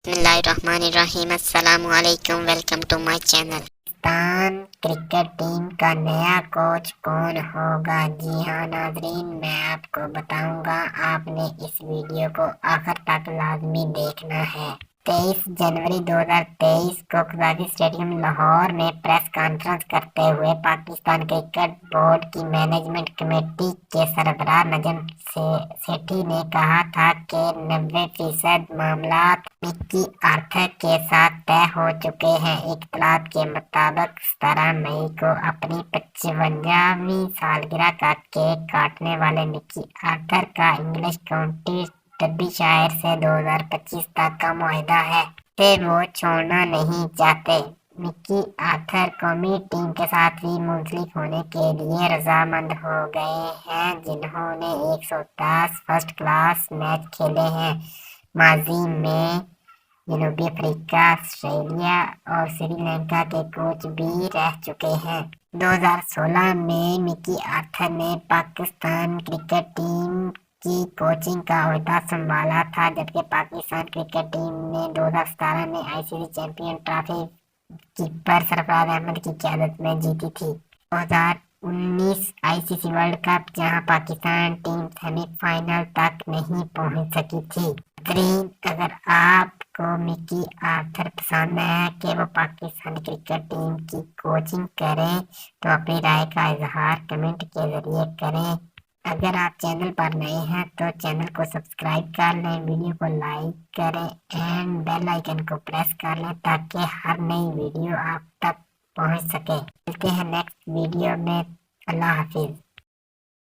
बिस्मिल्लाहिर्रहमानिर्रहीम। अस्सलाम वालेकुम। Welcome to my channel. Pakistan cricket team का नया कोच कौन होगा? जी हाँ नाजरीन, मैं आपको बताऊंगा। आपने इस वीडियो को आखिर तक लाजमी देखना है। 23 जनवरी 2023 को कज़ाकी स्टेडियम लाहौर में प्रेस कॉन्फ्रेंस करते हुए पाकिस्तान क्रिकेट बोर्ड की मैनेजमेंट कमेटी के सरबराह नजम सेठी ने कहा था कि 90% मामला मिकी आर्थर के साथ तय हो चुके हैं। इत्तलात के मुताबिक 17 मई को अपनी 55वीं सालगिरह का केक काटने वाले मिकी आर्थर का इंग्लिश काउंटी डर्बीशायर से 2025 तक का मुआहदा है से वो छोड़ना नहीं चाहते। मिकी आर्थर कौमी टीम के साथ भी मुंसलिक होने के लिए रजामंद हो गए हैं, जिन्होंने 110 फर्स्ट क्लास मैच खेले हैं। माजी में जनूबी अफ्रीका, ऑस्ट्रेलिया और श्रीलंका के कोच भी रह चुके हैं। 2016 में मिकी आर्थर ने पाकिस्तान क्रिकेट टीम की कोचिंग का ओहदा संभाला था, जबकि पाकिस्तान क्रिकेट टीम ने 2017 में ICC champion trophy keeper Sarfaraz Ahmed की क़यादत में जीती थी। 2019 आईसीसी वर्ल्ड कप, जहां पाकिस्तान टीम सेमीफाइनल तक नहीं पहुंच सकी थी। अगर आपको मिकी आर्थर पसंद है कि वो पाकिस्तान क्रिकेट टीम की कोचिंग करें, तो अपनी राय का इजहार कमेंट के जरिए करें। अगर आप चैनल पर नए हैं तो चैनल को सब्सक्राइब कर लें, वीडियो को लाइक करें एंड बेल आइकन को प्रेस कर लें ताकि हर नई वीडियो आप तक पहुंच सके। मिलते हैं नेक्स्ट वीडियो में। अल्लाह हाफिज।